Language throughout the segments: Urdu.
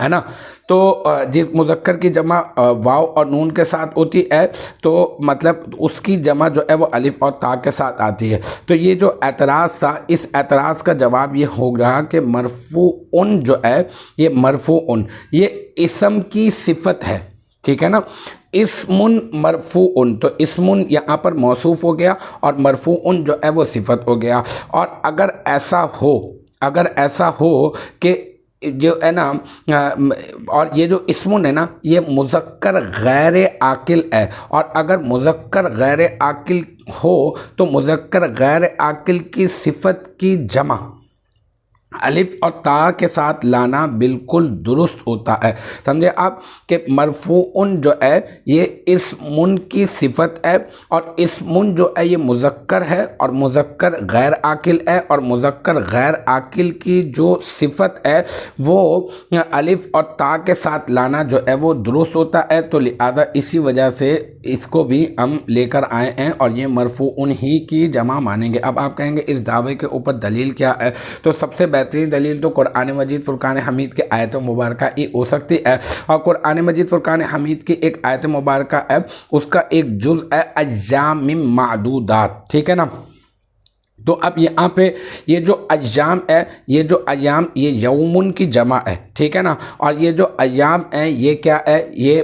ہے نا. تو جس مذکر کی جمع واو اور نون کے ساتھ ہوتی ہے تو مطلب اس کی جمع جو ہے وہ الف اور تا کے ساتھ آتی ہے. تو یہ جو اعتراض تھا، اس اعتراض کا جواب یہ ہوگا کہ مرفوعن جو ہے یہ مرفوعن یہ اسم کی صفت ہے. ٹھیک ہے نا. اسمن مرفوعن، تو اسمن یہاں پر موصوف ہو گیا اور مرفوعن جو ہے وہ صفت ہو گیا. اور اگر ایسا ہو کہ جو ہے نا اور یہ جو اسمن ہے نا یہ مذکر غیر عاقل ہے، اور اگر مذکر غیر عاقل ہو تو مذکر غیر عاقل کی صفت کی جمع الف اور تا کے ساتھ لانا بالکل درست ہوتا ہے. سمجھے آپ کہ مرفوعن جو ہے یہ اسمن کی صفت ہے، اور اسمن جو ہے یہ مذکر ہے اور مذکر غیر عاقل ہے، اور مذکر غیر عاقل کی جو صفت ہے وہ الف اور تا کے ساتھ لانا جو ہے وہ درست ہوتا ہے. تو لہذا اسی وجہ سے اس کو بھی ہم لے کر آئے ہیں اور یہ مرفوعن ہی کی جمع مانیں گے. اب آپ کہیں گے اس دعوے کے اوپر دلیل کیا ہے؟ تو سب سے بہترین دلیل تو قرآن مجید فرقان حمید کے آیت مبارکہ ہی ہو سکتی ہے. اور قرآن مجید فرقان حمید کی ایک آیت مبارکہ ہے، اس کا ایک جز ہے ایام معدودات. ٹھیک ہے نا. تو اب یہاں پہ یہ جو ایام ہے، یہ جو ایام یہ یومن کی جمع ہے. ٹھیک ہے نا. اور یہ جو ایام ہے یہ کیا ہے؟ یہ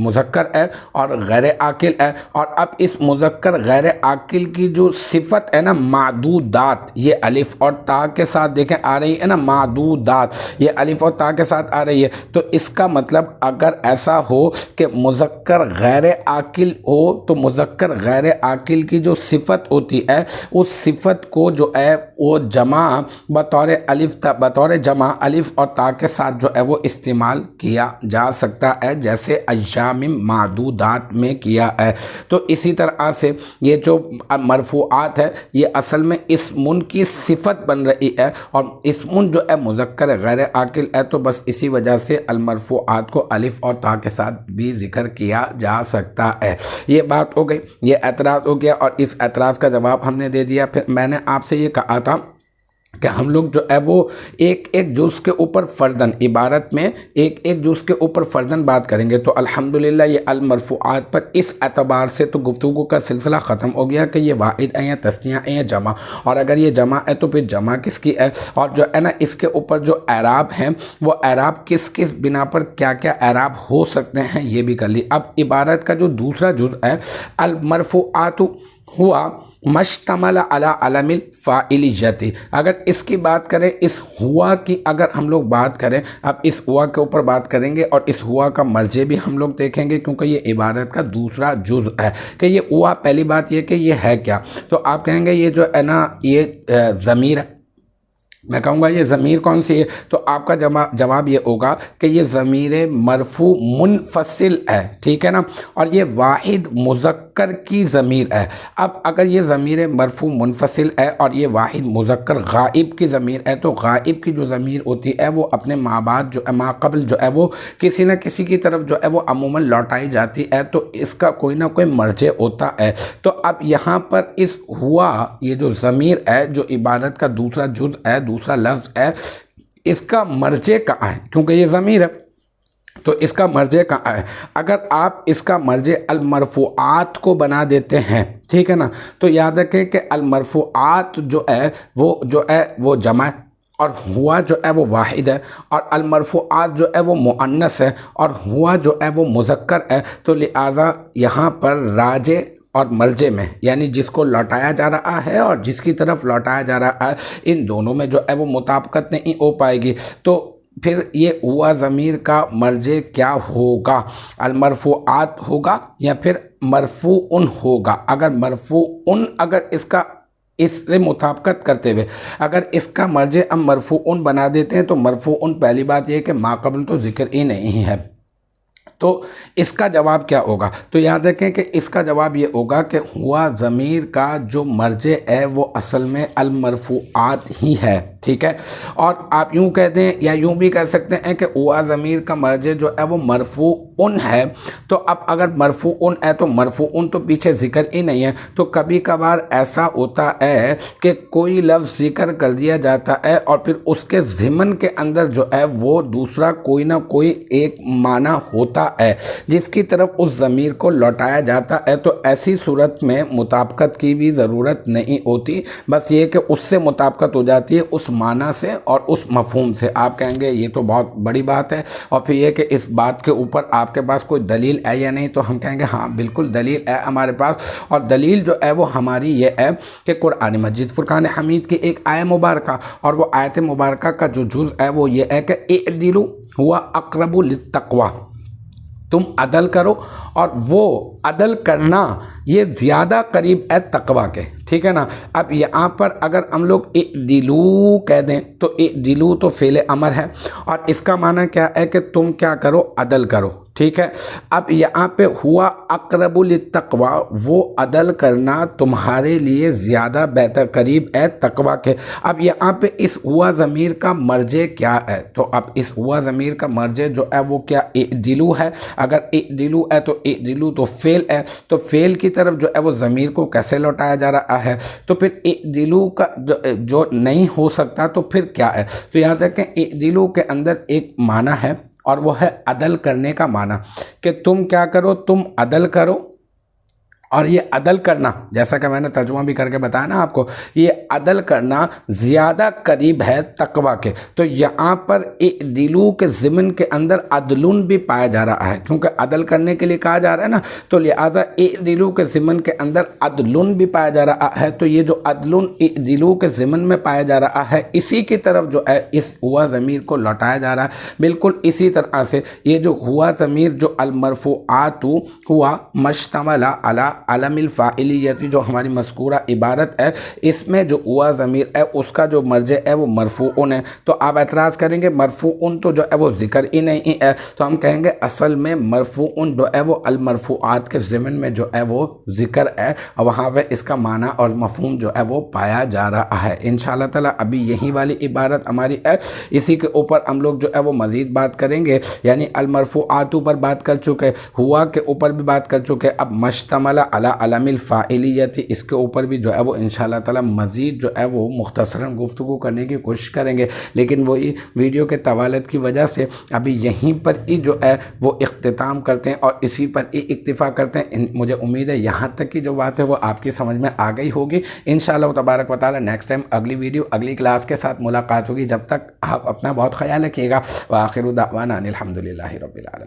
مذکر ہے اور غیر عاقل ہے. اور اب اس مذکر غیر عاقل کی جو صفت ہے نا معدودات، یہ الف اور تا کے ساتھ دیکھیں آ رہی ہے نا، معدودات یہ الف اور تا کے ساتھ آ رہی ہے. تو اس کا مطلب اگر ایسا ہو کہ مذکر غیر عاقل ہو تو مذکر غیر عاقل کی جو صفت ہوتی ہے اس صفت کو جو ہے وہ جمع بطور جمع الف اور تا کے ساتھ جو ہے وہ استعمال کیا جا سکتا ہے، جیسے ایام معدودات میں کیا ہے. تو اسی طرح سے یہ جو مرفوعات ہے یہ اصل میں اسمن کی صفت بن رہی ہے، اور اسمن جو ہے مذکر غیر عاقل ہے. تو بس اسی وجہ سے المرفوعات کو الف اور تا کے ساتھ بھی ذکر کیا جا سکتا ہے. یہ بات ہو گئی، یہ اعتراض ہو گیا، اور اس اعتراض کا جواب ہم نے دے دیا. پھر میں نے آپ سے یہ کہا تھا کہ ہم لوگ جو ہے وہ ایک جز کے اوپر فردن عبارت میں ایک جز کے اوپر فردن بات کریں گے. تو الحمدللہ یہ المرفوعات پر اس اعتبار سے تو گفتگو کا سلسلہ ختم ہو گیا کہ یہ واحد ہیں یا تثنیہ ہیں یا جمع، اور اگر یہ جمع ہے تو پھر جمع کس کی ہے، اور جو ہے نا اس کے اوپر جو اعراب ہیں وہ اعراب کس بنا پر کیا کیا اعراب ہو سکتے ہیں یہ بھی کر لی. اب عبارت کا جو دوسرا جز ہے المرفوعات ہوا مشتمل علی علم الفاعلیت، اگر اس کی بات کریں، اس ہوا کی اگر ہم لوگ بات کریں، اب اس ہوا کے اوپر بات کریں گے اور اس ہوا کا مرجع بھی ہم لوگ دیکھیں گے، کیونکہ یہ عبارت کا دوسرا جز ہے کہ یہ ہوا. پہلی بات یہ کہ یہ ہے کیا. تو آپ کہیں گے یہ جو ہے نا یہ ضمیر ہے. میں کہوں گا یہ ضمیر کون سی ہے؟ تو آپ کا جواب یہ ہوگا کہ یہ ضمیر مرفوع منفصل ہے. ٹھیک ہے نا. اور یہ واحد مذکر کی ضمیر ہے. اب اگر یہ ضمیر مرفوع منفصل ہے اور یہ واحد مذکر غائب کی ضمیر ہے، تو غائب کی جو ضمیر ہوتی ہے وہ اپنے ماں بعد جو ماں قبل جو ہے وہ کسی نہ کسی کی طرف جو ہے وہ عموماً لوٹائی جاتی ہے، تو اس کا کوئی نہ کوئی مرجع ہوتا ہے. تو اب یہاں پر اس ہوا یہ جو ضمیر ہے جو عبارت کا دوسرا جز ہے، دوسرا لفظ ہے، اس کا مرجع کہاں ہے؟ کیونکہ یہ ضمیر ہے تو اس کا مرجع کہاں ہے؟ اگر آپ اس کا مرجع المرفوعات کو بنا دیتے ہیں، ٹھیک ہے نا، تو یاد رکھیں کہ المرفوعات جو ہے وہ جمع ہے، اور ہوا جو ہے وہ واحد ہے، اور المرفوعات جو ہے وہ مؤنث ہے، اور ہوا جو ہے وہ مذکر ہے. تو لہٰذا یہاں پر راجع اور مرجع میں، یعنی جس کو لوٹایا جا رہا ہے اور جس کی طرف لوٹایا جا رہا ہے، ان دونوں میں جو ہے وہ مطابقت نہیں ہو پائے گی. تو پھر یہ ہوا ضمیر کا مرجع کیا ہوگا؟ المرفوعات ہوگا یا پھر مرفوعن ہوگا؟ اگر مرفوعن، اگر اس سے مطابقت کرتے ہوئے اگر اس کا مرجع ہم مرفوعن بنا دیتے ہیں تو مرفوعن پہلی بات یہ کہ ما قبل تو ذکر ہی نہیں ہے. تو اس کا جواب کیا ہوگا؟ تو یاد رکھیں کہ اس کا جواب یہ ہوگا کہ ہوا ضمیر کا جو مرجع ہے وہ اصل میں المرفوعات ہی ہے، ٹھیک ہے؟ اور آپ یوں کہتے ہیں یا یوں بھی کہہ سکتے ہیں کہ ہوا ضمیر کا مرجع جو ہے وہ مرفوعن ہے۔ تو اب اگر مرفوعن ہے تو مرفوعن تو پیچھے ذکر ہی نہیں ہے، تو کبھی کبھار ایسا ہوتا ہے کہ کوئی لفظ ذکر کر دیا جاتا ہے اور پھر اس کے ضمن کے اندر جو ہے وہ دوسرا کوئی نہ کوئی ایک معنی ہوتا ہے جس کی طرف اس ضمیر کو لوٹایا جاتا ہے، تو ایسی صورت میں مطابقت کی بھی ضرورت نہیں ہوتی، بس یہ کہ اس سے مطابقت ہو جاتی ہے اس معنی سے اور اس مفہوم سے۔ آپ کہیں گے یہ تو بہت بڑی بات ہے، اور پھر یہ کہ اس بات کے اوپر آپ کے پاس کوئی دلیل ہے یا نہیں، تو ہم کہیں گے ہاں بالکل دلیل ہے ہمارے پاس، اور دلیل جو ہے وہ ہماری یہ ہے کہ قرآن مجید فرقان حمید کی ایک آیت مبارکہ، اور وہ آیت مبارکہ کا جو جز ہے وہ یہ ہے کہ اعدلوا ہوا اقرب للتقوی، تم عدل کرو، اور وہ عدل کرنا یہ زیادہ قریب ہے تقوی کے، ٹھیک ہے نا؟ اب یہاں پر اگر ہم لوگ اعدلوا کہہ دیں تو اعدلوا تو فعل امر ہے، اور اس کا معنی کیا ہے کہ تم کیا کرو؟ عدل کرو، ٹھیک ہے؟ اب یہاں پہ ہوا اقرب للتقوی، وہ عدل کرنا تمہارے لیے زیادہ بہتر قریب ہے تقوی کے۔ اب یہاں پہ اس ہوا ضمیر کا مرجع کیا ہے؟ تو اب اس ہوا ضمیر کا مرجع جو ہے وہ کیا؟ اعدلوا ہے۔ اگر اعدلوا ہے تو اعدلوا تو فعل ہے، تو فعل کی طرف جو ہے وہ ضمیر کو کیسے لوٹایا جا رہا ہے؟ تو پھر اعدلوا کا جو نہیں ہو سکتا تو پھر کیا ہے؟ تو یاد رکھیں اعدلوا کے اندر ایک معنی ہے، اور وہ ہے عدل کرنے کا معنی، کہ تم کیا کرو؟ تم عدل کرو، اور یہ عدل کرنا جیسا کہ میں نے ترجمہ بھی کر کے بتایا نا آپ کو، یہ عدل کرنا زیادہ قریب ہے تقوی کے۔ تو یہاں پر اعدلوا کے ضمن کے اندر عدلن بھی پایا جا رہا ہے، کیونکہ عدل کرنے کے لیے کہا جا رہا ہے نا، تو لہٰذا اعدلوا کے ضمن کے اندر عدلن بھی پایا جا رہا ہے۔ تو یہ جو عدلن اعدلوا کے ضمن میں پایا جا رہا ہے، اسی کی طرف جو ہے اس ہوا ضمیر کو لوٹایا جا رہا ہے۔ بالکل اسی طرح سے یہ جو ہوا ضمیر جو المرفوعات ہوا مشتمل علی علم الفاعلیتی جو ہماری مذکورہ عبارت ہے، اس میں جو ہوا ضمیر ہے اس کا جو مرجع ہے وہ مرفوعن ہے۔ تو آپ اعتراض کریں گے مرفوعن تو جو ہے وہ ذکر ہی نہیں ہے، تو ہم کہیں گے اصل میں مرفوعن جو ہے وہ المرفوعات کے ضمن میں جو ہے وہ ذکر ہے، اور وہاں پہ اس کا معنی اور مفہوم جو ہے وہ پایا جا رہا ہے۔ انشاءاللہ تعالیٰ ابھی یہی والی عبارت ہماری ہے، اسی کے اوپر ہم لوگ جو ہے وہ مزید بات کریں گے، یعنی المرفوعات پر بات کر چکے، ہوا کے اوپر بھی بات کر چکے، اب مشتمل علی علم الفاعلیت اس کے اوپر بھی جو ہے وہ انشاءاللہ تعالیٰ مزید جو ہے وہ مختصراً گفتگو کرنے کی کوشش کریں گے، لیکن وہی ویڈیو کے طوالت کی وجہ سے ابھی یہیں پر ہی جو ہے وہ اختتام کرتے ہیں اور اسی پر ہی اکتفا کرتے ہیں۔ مجھے امید ہے یہاں تک کی جو بات ہے وہ آپ کی سمجھ میں آ گئی ہوگی۔ انشاءاللہ تبارک و تعالیٰ نیکسٹ ٹائم اگلی ویڈیو اگلی کلاس کے ساتھ ملاقات ہوگی، جب تک آپ اپنا بہت خیال رکھیے گا۔ وآخر دعوانا ان الحمدللہ رب العالمین۔